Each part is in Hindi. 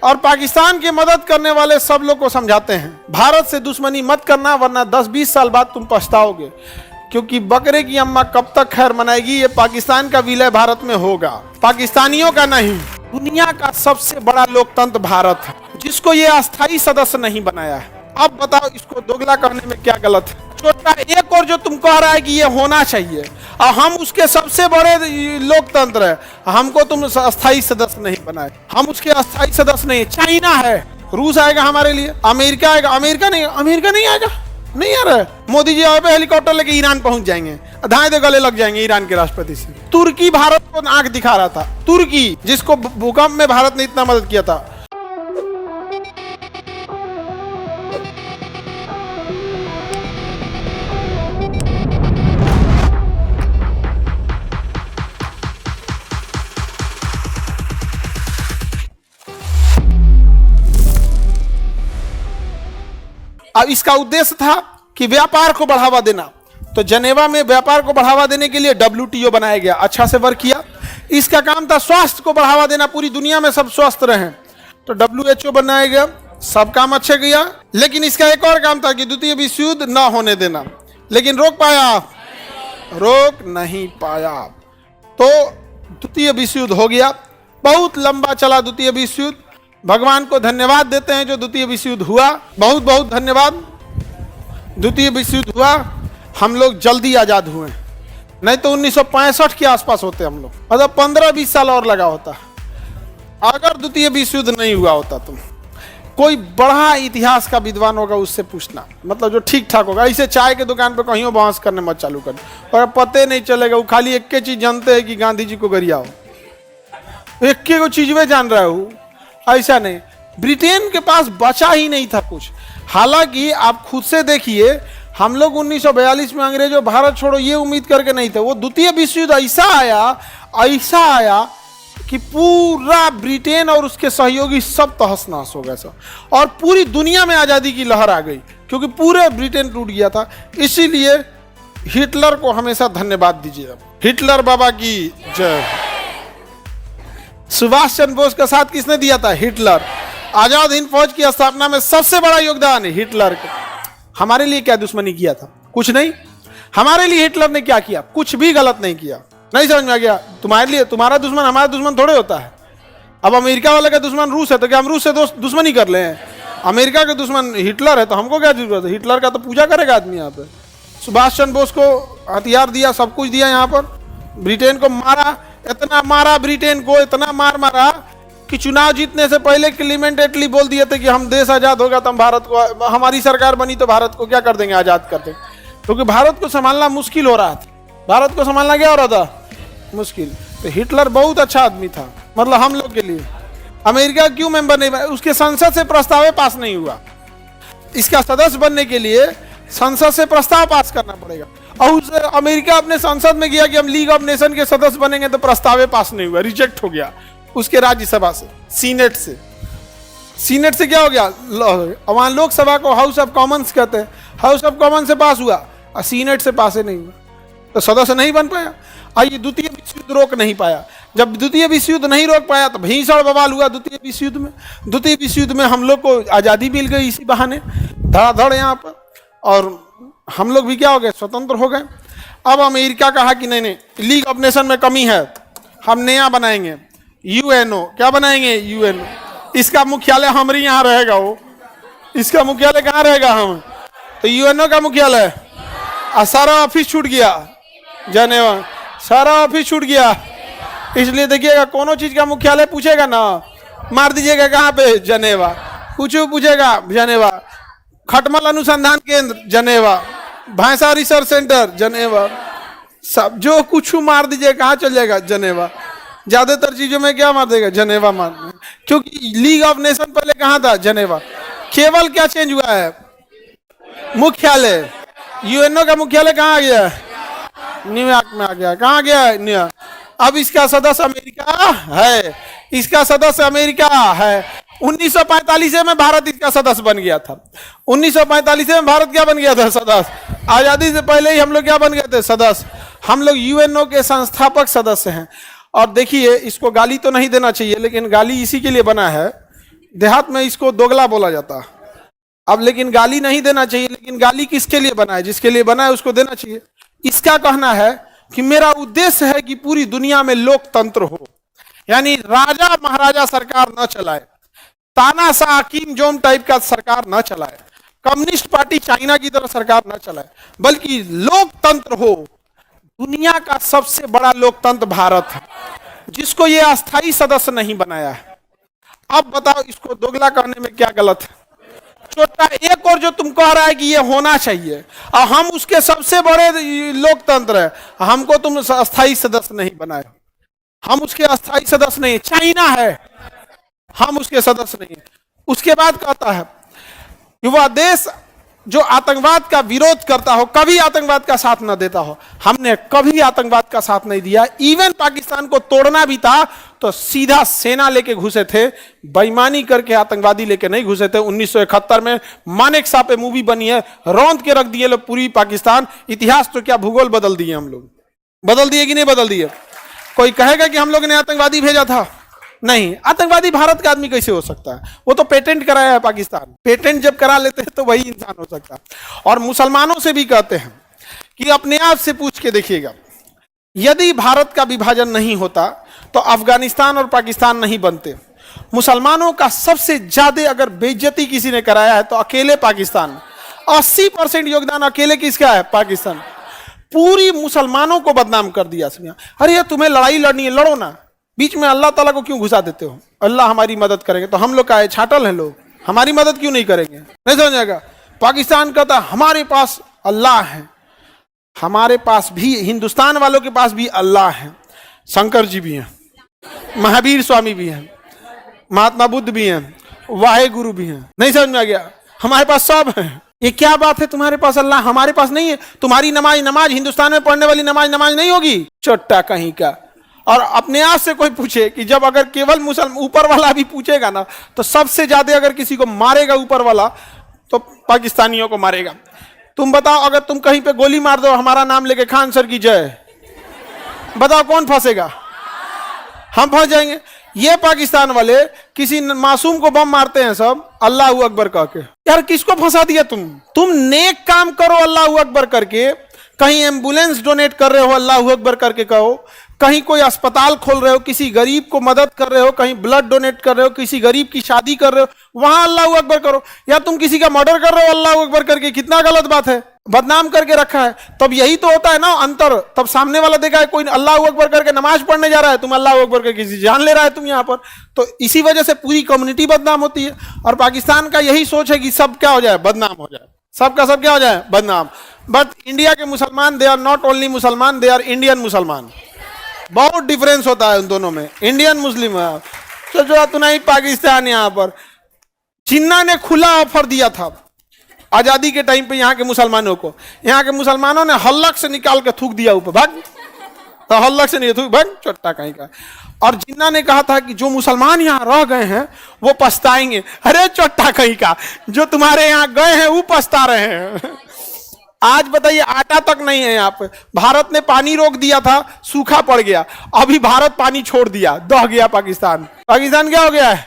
और पाकिस्तान की मदद करने वाले सब लोग को समझाते हैं भारत से दुश्मनी मत करना, वरना 10-20 साल बाद तुम पछताओगे, क्योंकि बकरे की अम्मा कब तक खैर मनाएगी। ये पाकिस्तान का विलय भारत में होगा, पाकिस्तानियों का नहीं। दुनिया का सबसे बड़ा लोकतंत्र भारत है, जिसको ये अस्थायी सदस्य नहीं बनाया है। अब बताओ इसको दोगला करने में क्या गलत है। छोटा एक और जो तुम कह रहा है कि ये होना चाहिए, और हम उसके सबसे बड़े लोकतंत्र है, हमको तुम अस्थायी सदस्य नहीं बनाए। हम उसके अस्थायी सदस्य नहीं। चाइना है, रूस आएगा हमारे लिए, अमेरिका आएगा, अमेरिका नहीं आएगा, नहीं आ रहा है। मोदी जी आए पे हेलीकॉप्टर लेके ईरान पहुंच जाएंगे, धाए दे गले लग जाएंगे ईरान के राष्ट्रपति से। तुर्की भारत को आंख दिखा रहा था, तुर्की जिसको भूकंप में भारत ने इतना मदद किया था। अब इसका उद्देश्य था कि व्यापार को बढ़ावा देना, तो जनेवा में व्यापार को बढ़ावा देने के लिए WTO बनाया गया, अच्छा से वर्क किया। इसका काम था स्वास्थ्य को बढ़ावा देना, पूरी दुनिया में सब स्वस्थ रहें, तो WHO बनाया गया, सब काम अच्छे किया। लेकिन इसका एक और काम था कि द्वितीय विश्व युद्ध न होने देना, लेकिन रोक पाया? रोक नहीं पाया। तो द्वितीय विश्व युद्ध हो गया, बहुत लंबा चला द्वितीय विश्व युद्ध। भगवान को धन्यवाद देते हैं जो द्वितीय विश्व युद्ध हुआ, बहुत बहुत धन्यवाद। द्वितीय विश्व युद्ध हुआ, हम लोग जल्दी आजाद हुए, नहीं तो 1965 के आसपास होते हम लोग, मतलब 15-20 साल और लगा होता अगर द्वितीय विश्व युद्ध नहीं हुआ होता। तुम कोई बड़ा इतिहास का विद्वान होगा उससे पूछना, मतलब जो ठीक ठाक होगा। ऐसे चाय के दुकान पे कहीं बहस करने मत चालू कर, और पते नहीं चलेगा। वो खाली एक के चीज जानते हैं कि गांधी जी को गरिया हो, एक के को चीज में जान रहा हूँ, ऐसा नहीं। ब्रिटेन के पास बचा ही नहीं था कुछ। हालांकि आप खुद से देखिए, हम लोग 1942 में अंग्रेजों भारत छोड़ो ये उम्मीद करके नहीं थे। वो द्वितीय विश्व युद्ध ऐसा आया कि पूरा ब्रिटेन और उसके सहयोगी सब तहस नहस हो गए सब, और पूरी दुनिया में आज़ादी की लहर आ गई, क्योंकि पूरे ब्रिटेन टूट गया था। इसीलिए हिटलर को हमेशा धन्यवाद दीजिए। हिटलर बाबा की जय। सुभाष चंद्र बोस का साथ किसने दिया था? हिटलर। आजाद हिंद फौज की स्थापना में सबसे बड़ा योगदान है हिटलर का। हमारे लिए क्या दुश्मनी किया था? कुछ नहीं। हमारे लिए हिटलर ने क्या किया? कुछ भी गलत नहीं किया। नहीं समझ में आ गया? तुम्हारे लिए तुम्हारा दुश्मन हमारा दुश्मन थोड़े होता है। अब अमेरिका वाले का दुश्मन रूस है, तो क्या हम रूस से दुश्मनी कर ले? अमेरिका का दुश्मन हिटलर है, तो हमको क्या जरूरत है? हिटलर का तो पूजा करेगा आदमी यहाँ पे। सुभाष चंद्र बोस को हथियार दिया, सब कुछ दिया, यहाँ पर ब्रिटेन को मारा, इतना मारा ब्रिटेन को, इतना मारा कि चुनाव जीतने से पहले क्लीमेंट एटली बोल दिए थे कि हम देश आजाद होगा तो हम भारत को, हमारी सरकार बनी तो भारत को क्या कर देंगे? आजाद कर देंगे। क्योंकि भारत को संभालना मुश्किल हो रहा था। भारत को संभालना क्या हो रहा था? मुश्किल। तो हिटलर बहुत अच्छा आदमी था, मतलब हम लोग के लिए। अमेरिका क्यों मेंबर नहीं बना? उसके संसद से प्रस्ताव पास नहीं हुआ। इसका सदस्य बनने के लिए संसद से प्रस्ताव पास करना पड़ेगा, और अमेरिका अपने संसद में गया कि हम लीग ऑफ नेशन के सदस्य बनेंगे, तो प्रस्ताव पास नहीं हुआ, रिजेक्ट हो गया उसके राज्यसभा से, सीनेट से। सीनेट से क्या हो गया? वहां लोकसभा को हाउस ऑफ कॉमन्स कहते हैं, हाउस ऑफ कॉमन से पास हुआ और सीनेट से पास ही नहीं हुआ, तो सदस्य नहीं बन पाया। आइए, द्वितीय विश्व युद्ध रोक नहीं पाया। जब द्वितीय विश्व युद्ध नहीं रोक पाया तो भीषण बवाल हुआ द्वितीय विश्व युद्ध में। द्वितीय विश्व युद्ध में हम लोग को आज़ादी मिल गई इसी बहाने, धड़ाधड़ यहाँ पर, और हम लोग भी क्या हो गए? स्वतंत्र हो गए। अब अमेरिका कहा कि नहीं, लीग ऑफ नेशन में कमी है, हम नया बनाएंगे, UNO। क्या बनाएंगे? UNO। इसका मुख्यालय हमारे यहाँ रहेगा। वो इसका मुख्यालय कहाँ रहेगा? हम तो UNO का मुख्यालय, सारा ऑफिस छूट गया, जनेवा सारा ऑफिस छूट गया। इसलिए देखिएगा, कोनो चीज का मुख्यालय पूछेगा ना, मार दीजिएगा कहाँ पे? जनेवा। कुछ पूछेगा, जनेवा। खटमल अनुसंधान केंद्र, जनेवा। भैंसा रिसर्च सेंटर, जनेवा। सब जो कुछ मार दीजिए, कहाँ चल जाएगा? जनेवा। ज्यादातर चीजों में क्या मार देगा? जनेवा मार देगा। क्योंकि लीग ऑफ नेशन पहले कहाँ था? जनेवा। केवल क्या चेंज हुआ है? मुख्यालय। UNO का मुख्यालय कहाँ आ गया? न्यूयॉर्क में आ गया। कहाँ गया है? न्यूयॉर्क। अब इसका सदस्य अमेरिका है, इसका सदस्य अमेरिका है। 1945 में भारत इसका सदस्य बन गया था। 1945 में भारत क्या बन गया था? सदस्य। आजादी से पहले ही हम लोग क्या बन गए थे? सदस्य। हम लोग UNO के संस्थापक सदस्य हैं। और देखिए, इसको गाली तो नहीं देना चाहिए, लेकिन गाली इसी के लिए बना है देहात में इसको दोगला बोला जाता है। अब लेकिन गाली नहीं देना चाहिए, लेकिन गाली किसके लिए बना है? जिसके लिए बना है उसको देना चाहिए। इसका कहना है कि मेरा उद्देश्य है कि पूरी दुनिया में लोकतंत्र हो, यानी राजा महाराजा सरकार न चलाए, तानाशाह किम जोम टाइप का सरकार न चलाए, कम्युनिस्ट पार्टी चाइना की तरह सरकार न चलाए, बल्कि लोकतंत्र हो। दुनिया का सबसे बड़ा लोकतंत्र भारत है, जिसको ये अस्थायी सदस्य नहीं बनाया है। अब बताओ इसको दोगला कहने में क्या गलत है? छोटा एक और जो तुम कह रहा है कि ये होना चाहिए, और हम उसके सबसे बड़े लोकतंत्र है, हमको तुम अस्थायी सदस्य नहीं बनाए। हम उसके अस्थायी सदस्य नहीं, चाइना है, हम उसके सदस्य नहीं। उसके बाद कहता है कि वह देश जो आतंकवाद का विरोध करता हो, कभी आतंकवाद का साथ न देता हो। हमने कभी आतंकवाद का साथ नहीं दिया। इवन पाकिस्तान को तोड़ना भी था तो सीधा सेना लेके घुसे थे, बेईमानी करके आतंकवादी लेके नहीं घुसे थे। 1971 में मानेक शाह पे मूवी बनी है, रौंद के रख दिए लोग पूरी पाकिस्तान। इतिहास तो क्या भूगोल बदल दिए हम लोग, बदल दिए कि नहीं बदल दिए? कोई कहेगा कि हम लोग ने आतंकवादी भेजा था? नहीं, आतंकवादी भारत का आदमी कैसे हो सकता है? वो तो पेटेंट कराया है पाकिस्तान। पेटेंट जब करा लेते हैं तो वही इंसान हो सकता है। और मुसलमानों से भी कहते हैं कि अपने आप से पूछ के देखिएगा, यदि भारत का विभाजन नहीं होता तो अफगानिस्तान और पाकिस्तान नहीं बनते। मुसलमानों का सबसे ज्यादा अगर बेइज्जती किसी ने कराया है तो अकेले पाकिस्तान। 80% योगदान अकेले किसका है? पाकिस्तान। पूरी मुसलमानों को बदनाम कर दिया। अरे तुम्हें लड़ाई लड़नी है, लड़ो ना, बीच में अल्लाह ताला को क्यों घुसा देते हो? अल्लाह हमारी मदद करेंगे तो हम लोग का है छाटल है, लोग हमारी मदद क्यों नहीं करेंगे? नहीं समझेगा। पाकिस्तान कहता हमारे पास अल्लाह है। हमारे पास भी, हिंदुस्तान वालों के पास भी अल्लाह है। शंकर जी भी हैं, महावीर स्वामी भी हैं, महात्मा बुद्ध भी हैं, वाहे गुरु भी हैं। नहीं समझ में आ गया? हमारे पास सब है। ये क्या बात है, तुम्हारे पास अल्लाह हमारे पास नहीं है? तुम्हारी नमाज हिंदुस्तान में पढ़ने वाली नमाज नहीं होगी? चोट्टा कहीं का। और अपने आप से कोई पूछे कि जब अगर केवल मुसलमान, ऊपर वाला भी पूछेगा ना, तो सबसे ज्यादा अगर किसी को मारेगा ऊपर वाला तो पाकिस्तानियों को मारेगा। तुम बताओ, अगर तुम कहीं पे गोली मार दो हमारा नाम लेके खान सर की जय, बताओ कौन फंसेगा? हम फंस जाएंगे। ये पाकिस्तान वाले किसी मासूम को बम मारते हैं सब अल्लाह अकबर कह के। यार किसको फंसा दिया तुम नेक काम करो अल्लाह अकबर करके, कहीं एम्बुलेंस डोनेट कर रहे हो अल्लाह अकबर करके कहो, कहीं कोई अस्पताल खोल रहे हो, किसी गरीब को मदद कर रहे हो, कहीं ब्लड डोनेट कर रहे हो, किसी गरीब की शादी कर रहे हो, वहां अल्लाह अकबर करो। या तुम किसी का मर्डर कर रहे हो अल्लाह अकबर करके, कितना गलत बात है, बदनाम करके रखा है। तब यही तो होता है ना अंतर। तब सामने वाला देखा है कोई अल्लाह अकबर करके नमाज पढ़ने जा रहा है, तुम अल्लाह अकबर करके किसी जान ले रहा है तुम यहाँ पर, तो इसी वजह से पूरी कम्युनिटी बदनाम होती है। और पाकिस्तान का यही सोच है कि सब क्या हो जाए, बदनाम हो जाए, सबका सब क्या हो जाए, बदनाम। बट इंडिया के मुसलमान दे आर नॉट ओनली मुसलमान, दे आर इंडियन मुसलमान। बहुत डिफरेंस होता है उन दोनों में। इंडियन मुस्लिम तो जो नहीं पाकिस्तान। यहाँ पर जिन्ना ने खुला ऑफर दिया था आजादी के टाइम पे यहाँ के मुसलमानों को, यहाँ के मुसलमानों ने हल्लक से निकाल के थूक दिया ऊपर, भाग, तो हल्लक से नहीं थूक, भाग चोट्टा कहीं का। और जिन्ना ने कहा था कि जो मुसलमान यहाँ रह गए हैं वो पछताएंगे। अरे चोट्टा कहीं का, जो तुम्हारे यहाँ गए हैं वो पछता रहे हैं। आज बताइए आटा तक नहीं है यहाँ पे। भारत ने पानी रोक दिया था, सूखा पड़ गया, अभी भारत पानी छोड़ दिया, दह गया पाकिस्तान। पाकिस्तान क्या हो गया है,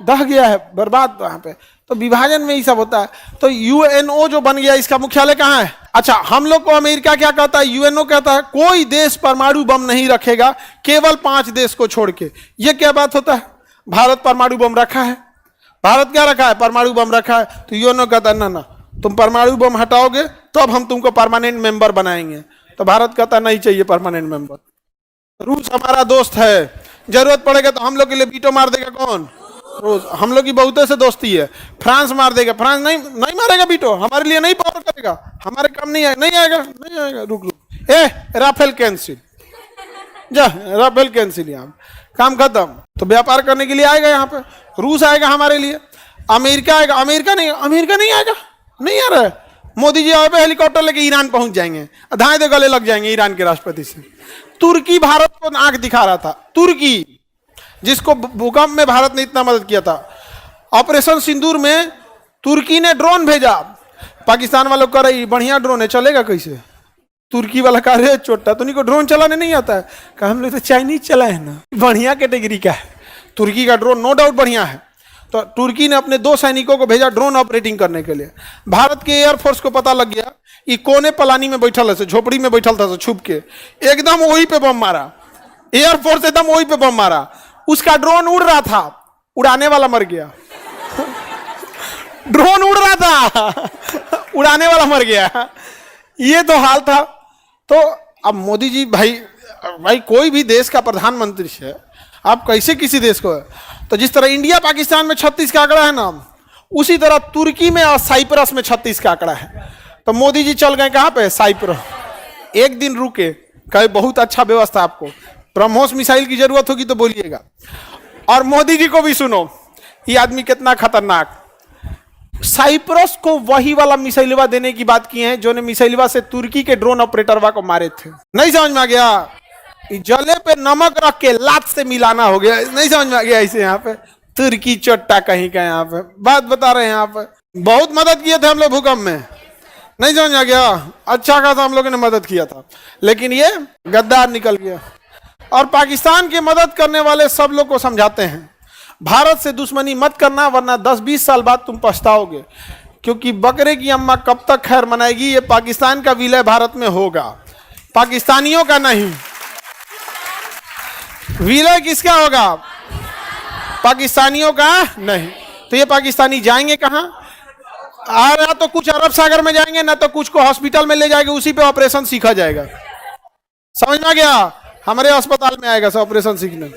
दह गया है, बर्बाद वहां पे। तो विभाजन में ही सब होता है। तो यूएनओ जो बन गया, इसका मुख्यालय कहाँ है? अच्छा, हम लोग को अमेरिका क्या कहता है, यूएनओ कहता है कोई देश परमाणु बम नहीं रखेगा, केवल 5 देश को छोड़ के। ये क्या बात होता है? भारत परमाणु बम रखा है, भारत क्या रखा है, परमाणु बम रखा है। तो यूएनओ कहता है ना ना, तुम परमाणु बम हटाओगे तो अब हम तुमको परमानेंट मेंबर बनाएंगे। तो भारत कहता नहीं चाहिए परमानेंट मेंबर। रूस हमारा दोस्त है, जरूरत पड़ेगा तो हम लोग के लिए वीटो मार देगा। कौन? रूस। हम लोग की बहुतों से दोस्ती है। फ्रांस मार देगा, फ्रांस नहीं मारेगा वीटो, हमारे लिए नहीं पावर करेगा, हमारे काम नहीं आएगा। रुक राफेल कैंसिल, जा राफेल कैंसिल, यहाँ काम खत्म। तो व्यापार करने के लिए आएगा यहाँ पे। रूस आएगा हमारे लिए, अमेरिका आएगा, अमेरिका नहीं आएगा, नहीं आ रहा है। मोदी जी आए पे हेलीकॉप्टर लेके ईरान पहुंच जाएंगे, धाए दे गले लग जाएंगे ईरान के राष्ट्रपति से। तुर्की भारत को आंख दिखा रहा था, तुर्की जिसको भूकंप में भारत ने इतना मदद किया था। ऑपरेशन सिंदूर में तुर्की ने ड्रोन भेजा, पाकिस्तान वालों कह रही बढ़िया ड्रोन है, चलेगा कैसे? तुर्की वाला कह रहे छोटा, तो को ड्रोन चलाने नहीं आता है। कहा हम लोग तो चाइनीज चलाए ना, बढ़िया कैटेगरी का है तुर्की का ड्रोन, नो डाउट बढ़िया है। तो तुर्की ने अपने 2 सैनिकों को भेजा ड्रोन ऑपरेटिंग करने के लिए। भारत के एयरफोर्स को पता लग गया कि कोने पलानी में बैठल है, झोपड़ी में बैठल था, छुप के एकदम वही पे बम मारा। एयरफोर्स एकदम वही पे बम मारा। उसका ड्रोन उड़ रहा था, उड़ाने वाला मर गया। ड्रोन उड़ रहा था, उड़ाने वाला मर गया। ये तो हाल था। तो अब मोदी जी भाई कोई भी देश का प्रधानमंत्री है, आप कैसे किसी देश को, तो जिस तरह इंडिया पाकिस्तान में 36 का आंकड़ा है ना, उसी तरह तुर्की में और साइप्रस में 36 का आंकड़ा है। तो मोदी जी चल गए कहां पे, साइप्रस। एक दिन रुके, कहे बहुत अच्छा व्यवस्था, आपको ब्रह्मोस मिसाइल की जरूरत होगी तो बोलिएगा। और मोदी जी को भी सुनो, ये आदमी कितना खतरनाक। साइप्रस को वही वाला मिसाइलवा देने की बात की है जो ने मिसाइलवा से तुर्की के ड्रोन ऑपरेटरवा को मारे थे। नहीं समझ में आ गया? जले पे नमक रख के लात से मिलाना हो गया। नहीं समझ में आ गया? ऐसे यहाँ पे तुर्की चोट्टा कहीं का, यहाँ पे बात बता रहे हैं। यहाँ पे बहुत मदद किए थे हम लोग भूकंप में। नहीं समझ में आ गया? अच्छा खासा हम लोगों ने मदद किया था, लेकिन ये गद्दार निकल गया। और पाकिस्तान की मदद करने वाले सब लोग को समझाते हैं, भारत से दुश्मनी मत करना, वरना 10-20 साल बाद तुम पछताओगे। क्योंकि बकरे की अम्मा कब तक खैर मनाएगी, ये पाकिस्तान का विलय भारत में होगा, पाकिस्तानियों का नहीं। विलय किसका होगा? पाकिस्तानियों का नहीं। तो ये पाकिस्तानी जाएंगे कहां? ना तो कुछ अरब सागर में जाएंगे, ना तो कुछ को हॉस्पिटल में ले जाएंगे, उसी पे ऑपरेशन सीखा जाएगा। समझ में आ गया? हमारे अस्पताल में आएगा सब ऑपरेशन सीखने।